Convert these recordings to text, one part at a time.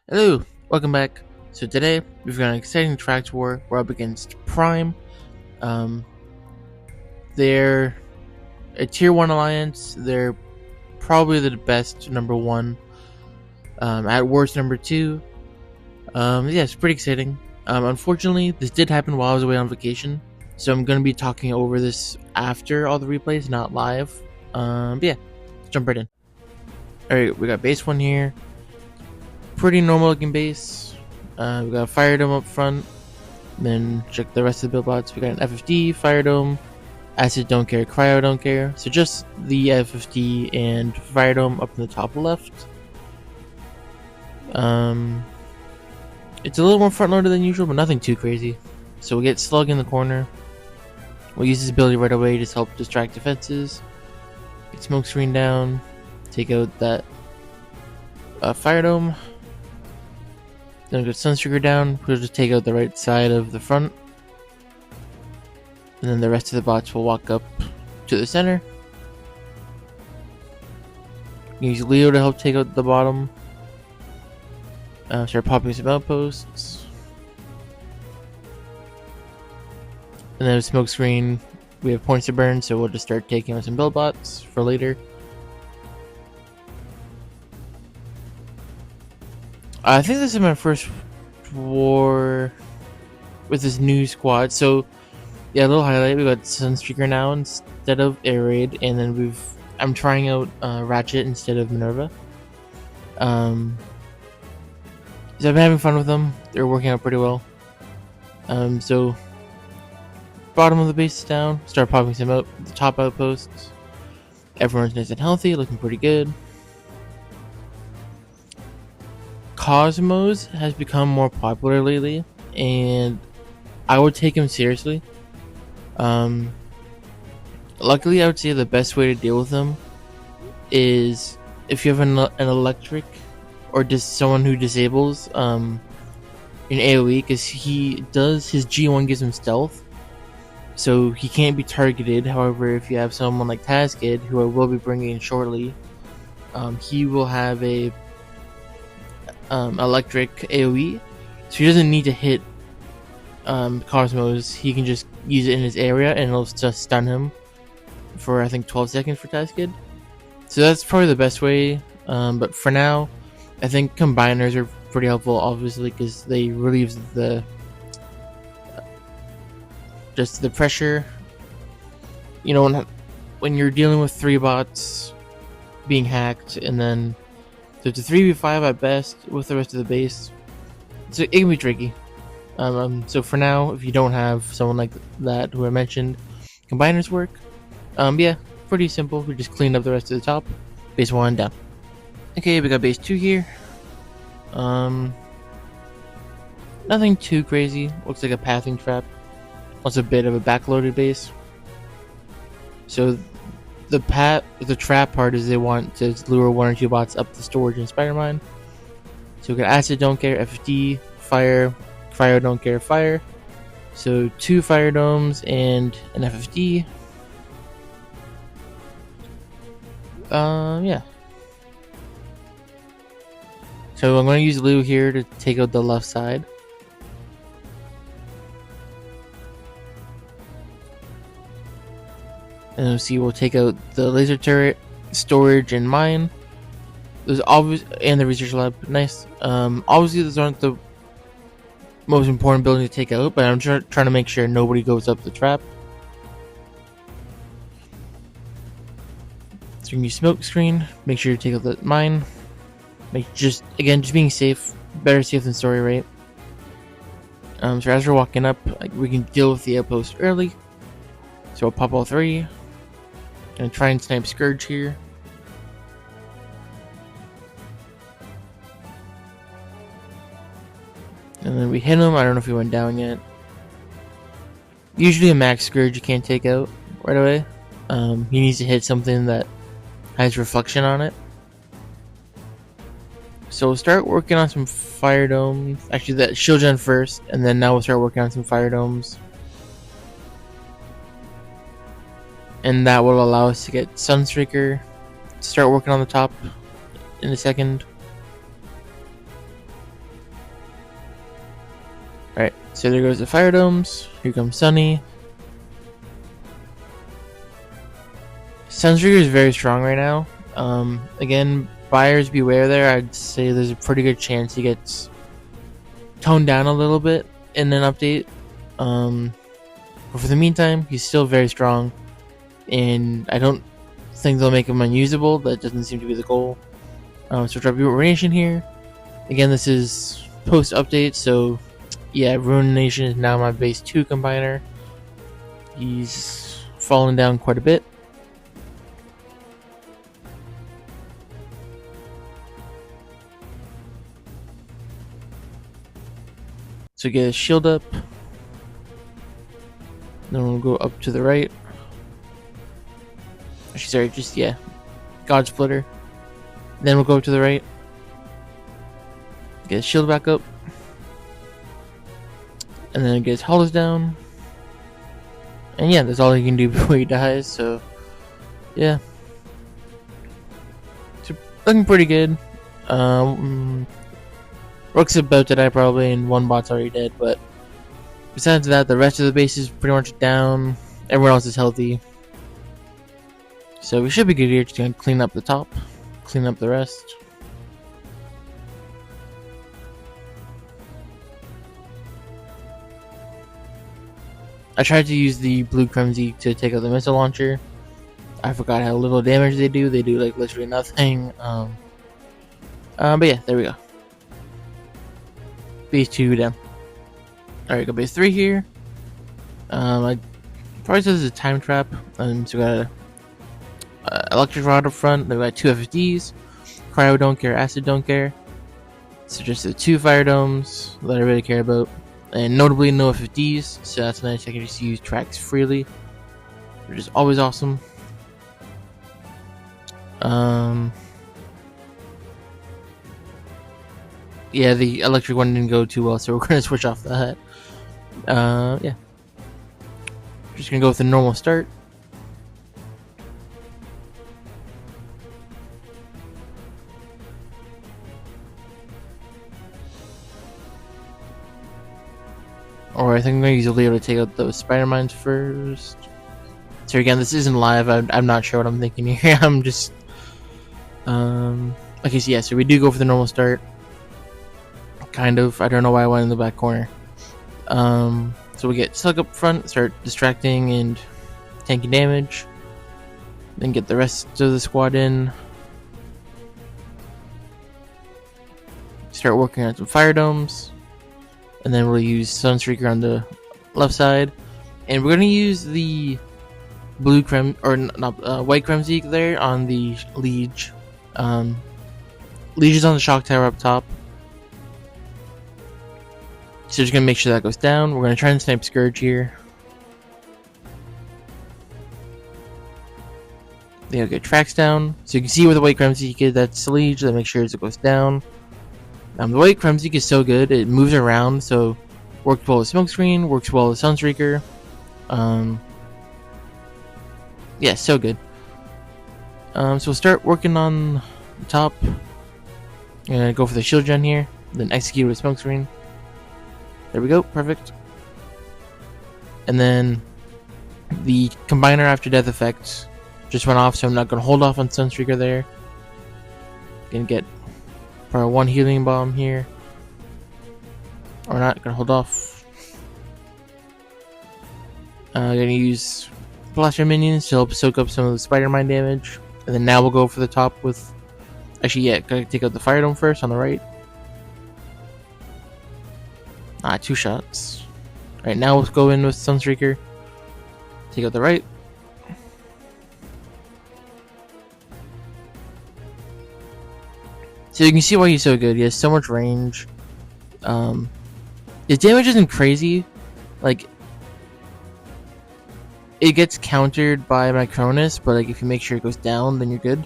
Hello, welcome back. So today we've got an exciting track war. We're up against Prime. Um, they're a tier 1 alliance. They're probably the best number 1. At worst number 2. Yeah, it's pretty exciting. Unfortunately, this did happen while I was away on vacation, so I'm going to be talking over this after all the replays, not live. Yeah, let's jump right in. Alright, we got base 1 here. Pretty normal looking base. We got a fire dome up front. Then check the rest of the build bots. We got an FFD, Fire Dome, Acid don't care, Cryo don't care. So just the FFD and Fire Dome up in the top left. It's a little more front loaded than usual, but nothing too crazy. So we get Slug in the corner. We'll use his ability right away to help distract defenses. Get Smoke Screen down. Take out that Fire Dome. Then we get Sunstreaker down. We'll just take out the right side of the front. And then the rest of the bots will walk up to the center. Use Leo to help take out the bottom. Start popping some outposts. And then with Smoke Screen, we have points to burn, so we'll just start taking out some build bots for later. I think this is my first war with this new squad. So yeah, a little highlight. We got Sunstreaker now instead of Air Raid, and then I'm trying out Ratchet instead of Minerva. So I've been having fun with them. They're working out pretty well. So bottom of the base is down. Start popping some out the top outposts. Everyone's nice and healthy, looking pretty good. Cosmos has become more popular lately, and I would take him seriously. Luckily, I would say the best way to deal with them is if you have an electric or just someone who disables in AoE, because his G1 gives him stealth, so he can't be targeted. However, if you have someone like Tazkid, who I will be bringing in shortly, he will have a electric AoE, so he doesn't need to hit Cosmos. He can just use it in his area and it'll just stun him for I think 12 seconds for Tazkid. So that's probably the best way, but for now I think combiners are pretty helpful, obviously, because they relieve the pressure. You know, when you're dealing with 3 bots being hacked, and then so it's a 3v5 at best with the rest of the base, so it can be tricky. So for now, if you don't have someone like that who I mentioned, combiners work. Yeah, pretty simple. We just cleaned up the rest of the top. Base 1 down. Okay, we got base 2 here. Nothing too crazy. Looks like a pathing trap. Also a bit of a backloaded base. So the trap part is they want to lure 1 or 2 bots up the storage and spider mine. So we got Acid don't care, FD, Fire don't care, Fire. So 2 Fire Domes and an FFD. Yeah. So I'm going to use Lou here to take out the left side. And we'll see, we'll take out the laser turret, storage, and mine. Those and the research lab. Nice. Obviously, those aren't the most important buildings to take out, but I'm trying to make sure nobody goes up the trap. So you can use Smoke Screen. Make sure you take out the mine. Just being safe. Better safe than sorry, right? So as we're walking up, we can deal with the outpost early. So I'll pop all 3. Gonna try and snipe Scourge here. And then we hit him. I don't know if he went down yet. Usually a max Scourge you can't take out right away. He needs to hit something that has reflection on it. So we'll start working on some Fire Domes. Actually, that Shield Gen first, and then now we'll start working on some Fire Domes. And that will allow us to get Sunstreaker to start working on the top in a second. Alright, so there goes the fire domes. Here comes Sunny. Sunstreaker is very strong right now. Again, buyers beware there. I'd say there's a pretty good chance he gets toned down a little bit in an update. But for the meantime, he's still very strong. And I don't think they'll make him unusable. That doesn't seem to be the goal. So drop Ruination here. Again, this is post-update, so yeah, Ruination is now my base 2 combiner. He's fallen down quite a bit. So get his shield up. Then we'll go up to the right. Actually, sorry, just, yeah. God Splitter. Then we'll go to the right. Get his shield back up. And then get his hollows down. And yeah, that's all he can do before he dies, so yeah. It's looking pretty good. Rook's about to die probably, and one bot's already dead, but besides that, the rest of the base is pretty much down. Everyone else is healthy. So we should be good here. Just gonna clean up the top, clean up the rest. I tried to use the blue Kremzy to take out the missile launcher. I forgot how little damage they do. They do like literally nothing. But yeah, there we go. Base 2 down. Alright, go base 3 here. I probably said this is a time trap. So we got a electric rod up front. They got 2 FFDs. Cryo don't care, acid don't care. So just the 2 fire domes that I really care about. And notably no FFDs, so that's nice. I can just use tracks freely, which is always awesome. Yeah, the electric one didn't go too well, so we're gonna switch off that. Yeah. Just gonna go with the normal start. Or I think maybe he'll be able to take out those spider mines first. So again, this isn't live. I'm not sure what I'm thinking here. I'm just okay. So yeah, so we do go for the normal start. Kind of. I don't know why I went in the back corner. So we get Slug up front, start distracting and tanking damage. Then get the rest of the squad in. Start working on some fire domes. And then we'll use Sunstreaker on the left side. And we're going to use the blue white Kremzik there on the Liege. Liege is on the shock tower up top. So just going to make sure that goes down. We're going to try and snipe Scourge here. Then we'll get tracks down. So you can see where the white Kremzik is. That's Liege. Then make sure it goes down. The white Kremzik is so good, it moves around, so works well with Smokescreen, works well with Sunstreaker. Yeah, so good. So we'll start working on the top. I'm gonna go for the shield gen here, then execute with Smokescreen. There we go, perfect. And then the combiner after death effect just went off, so I'm not gonna hold off on Sunstreaker there. Gonna get for one healing bomb here. Or not, gonna hold off. Gonna use blaster minions to help soak up some of the spider mine damage. And then now we'll go for the top with. Actually, yeah, gotta take out the fire dome first on the right. 2 shots. Alright, now let's go in with Sunstreaker. Take out the right. So you can see why he's so good. He has so much range. His damage isn't crazy. Like, it gets countered by my Cronus, but like if you make sure it goes down, then you're good.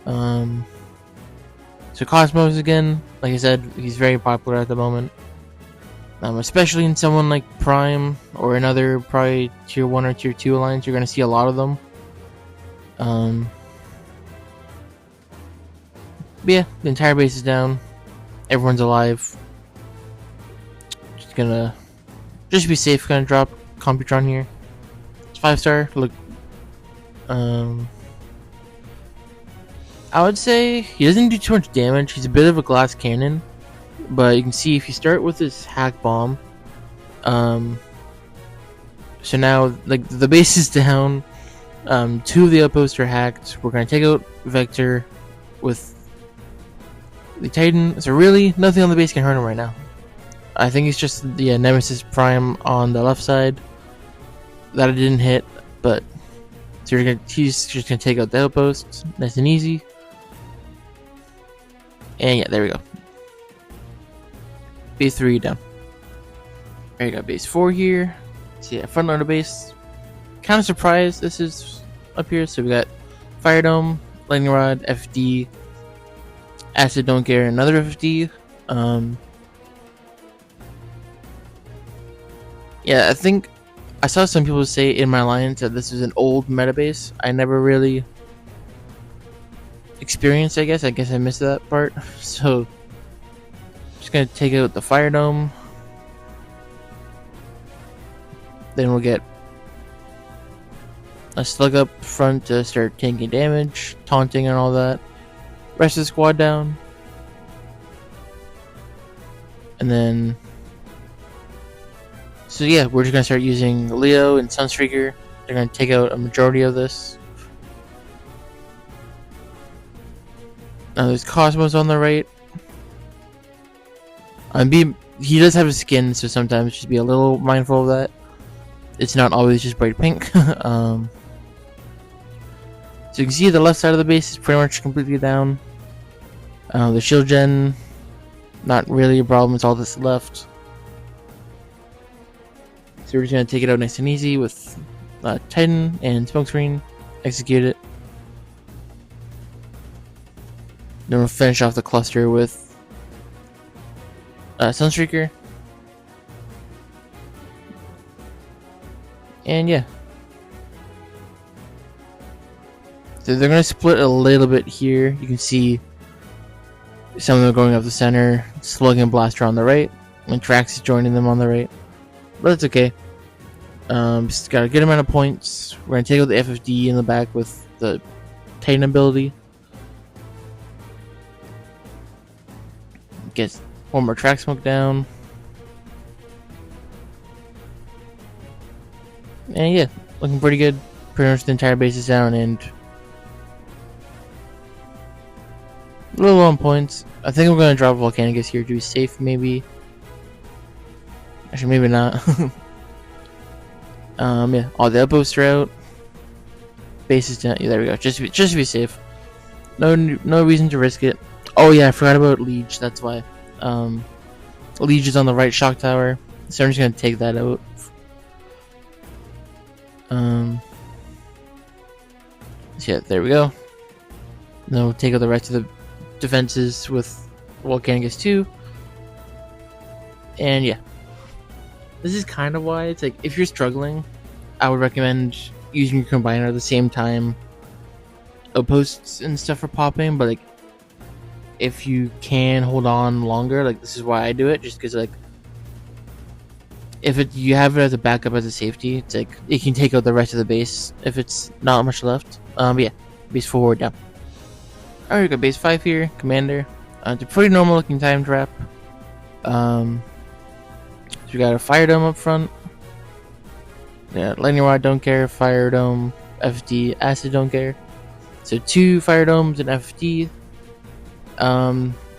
So Cosmos again, like I said, he's very popular at the moment. Especially in someone like Prime or another probably tier 1 or tier 2 alliance, you're gonna see a lot of them. But yeah, the entire base is down. Everyone's alive. Just gonna just be safe. Gonna drop Computron here. It's 5-star. Look, I would say he doesn't do too much damage. He's a bit of a glass cannon, but you can see if you start with this hack bomb, so now like the base is down. 2 of the outposts are hacked. We're gonna take out Vector with the Titan. So really, nothing on the base can hurt him right now. I think it's just the Nemesis Prime on the left side that I didn't hit, but so he's just gonna take out the outposts, nice and easy. And yeah, there we go. Base 3 down. There you go, base 4 here. So yeah, front loader base. Kind of surprised this is up here. So we got Fire Dome, Lightning Rod, FD, Acid Don't Care, another FD. Yeah, I think I saw some people say in my alliance that this is an old meta base. I never really experienced, I guess. I missed that part. So just gonna take out the Fire Dome. Then we'll get a slug up front to start taking damage, taunting and all that. Rest of the squad down. And then so yeah, we're just gonna start using Leo and Sunstreaker. They're gonna take out a majority of this. Now there's Cosmos on the right. He does have a skin, so sometimes just be a little mindful of that. It's not always just bright pink. So you can see the left side of the base is pretty much completely down. The shield gen, not really a problem. It's all that's left. So we're just gonna take it out nice and easy with Titan and Smokescreen. Execute it. Then we'll finish off the cluster with Sunstreaker. And yeah. So they're going to split a little bit here. You can see some of them going up the center. Slug and Blaster on the right. And Trax is joining them on the right. But that's okay. Just got a good amount of points. We're going to take out the FFD in the back with the Titan ability. Get one more Track Smoke down. And yeah, looking pretty good. Pretty much the entire base is down and a little low on points. I think I'm going to drop Volcanicus here to be safe, maybe. Actually, maybe not. Yeah, all the outposts are out. Base is down. Yeah, there we go. Just to be safe. No reason to risk it. Oh yeah, I forgot about Liege. That's why. Liege is on the right shock tower, so I'm just going to take that out. So yeah, there we go. Then we'll take out the rest of the defenses with Volcanicus 2. And yeah. This is kind of why it's like, if you're struggling, I would recommend using your combiner at the same time outposts and stuff are popping, but like, if you can hold on longer, like this is why I do it, just because like, if you have it as a backup as a safety, it's like it can take out the rest of the base if it's not much left. But yeah, base 4 down. Alright, we got base 5 here, commander. It's a pretty normal looking time trap. So we got a Fire Dome up front. Yeah, Lightning Rod don't care, Fire Dome, FD, Acid don't care. So 2 Fire Domes and FD.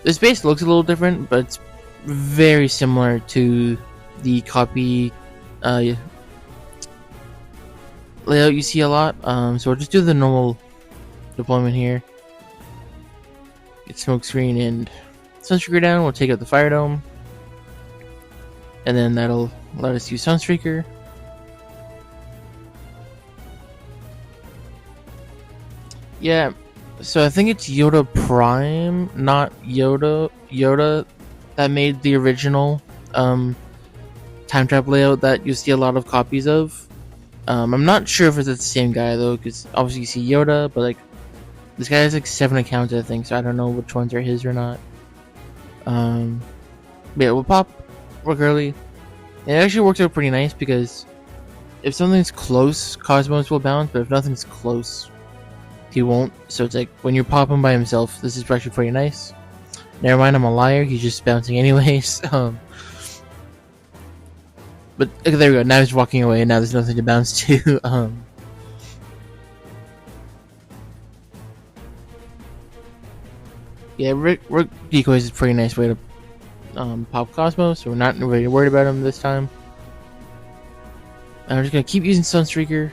This base looks a little different, but it's very similar to the copy layout you see a lot. So we'll just do the normal deployment here. Get Smokescreen and Sunstreaker down. We'll take out the Fire Dome, and then that'll let us use Sunstreaker. Yeah, so I think it's Yoda Prime, not Yoda that made the original time trap layout that you see a lot of copies of. I'm not sure if it's the same guy though, because obviously you see Yoda, but like this guy has like 7 accounts I think, so I don't know which ones are his or not. But yeah, we'll pop work early. It actually works out pretty nice because if something's close, Cosmos will bounce, but if nothing's close, he won't. So it's like when you're popping by himself, this is actually pretty nice. Never mind, I'm a liar. He's just bouncing anyways. But okay, there we go. Now he's walking away, and now there's nothing to bounce to. Yeah, Rick decoys is a pretty nice way to pop Cosmos, so we're not really worried about him this time. I'm just gonna keep using Sunstreaker.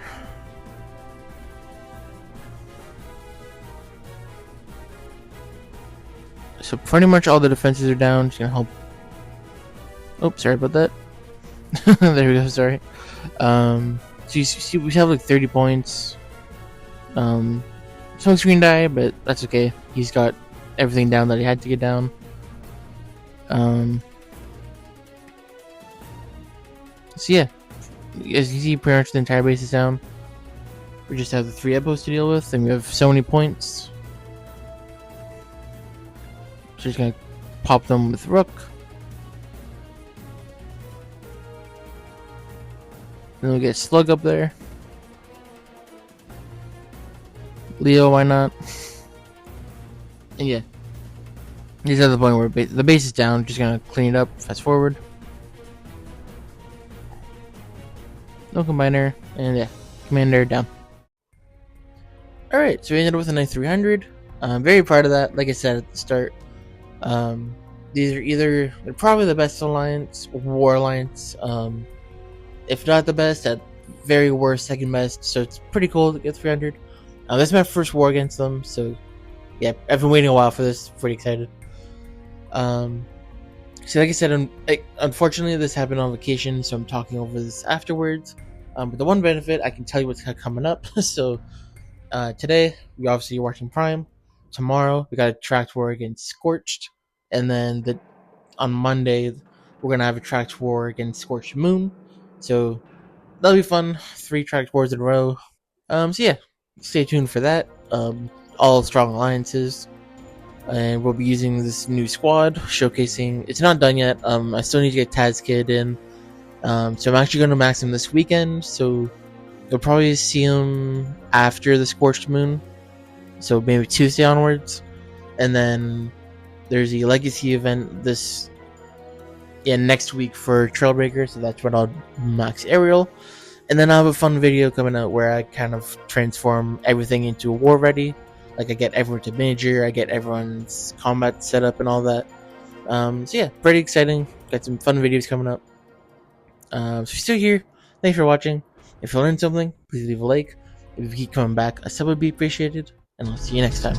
So pretty much all the defenses are down. Just gonna help. Oh, sorry about that. There we go. Sorry. So you see, we have like 30 points. Smoke screen die, but that's okay. He's got everything down that he had to get down. So yeah, as you see, pretty much the entire base is down. We just have the 3 epos to deal with, and we have so many points. So just gonna pop them with Rook. Then we'll get Slug up there. Leo, why not? And yeah, he's at the point where the base is down. Just gonna clean it up. Fast forward. No combiner, and yeah, commander down. Alright, so we ended up with a nice 300. I'm very proud of that. Like I said at the start, these are they're probably the best alliance, war alliance. If not the best, at very worst, second best. So it's pretty cool to get 300. This is my first war against them, so yeah, I've been waiting a while for this. Pretty excited. So like I said, unfortunately this happened on vacation, so I'm talking over this afterwards. But the one benefit, I can tell you what's coming up. So today we obviously are watching Prime. Tomorrow we got a tracked war against Scorched, and then on Monday we're gonna have a tracked war against Scorched Moon. So that'll be fun. 3 tracked wars in a row. So yeah, stay tuned for that. All strong alliances. And we'll be using this new squad, showcasing. It's not done yet. I still need to get Taz Kid in. So I'm actually going to max him this weekend. So you'll probably see him after the Scorched Moon. So maybe Tuesday onwards. And then there's a Legacy event next week for Trailbreaker. So that's when I'll max Ariel. And then I'll have a fun video coming out where I kind of transform everything into a war ready. Like I get everyone to major, I get everyone's combat set up and all that. So yeah, pretty exciting. Got some fun videos coming up. So if you're still here, thanks for watching. If you learned something, please leave a like. If you keep coming back, a sub would be appreciated. And I'll see you next time.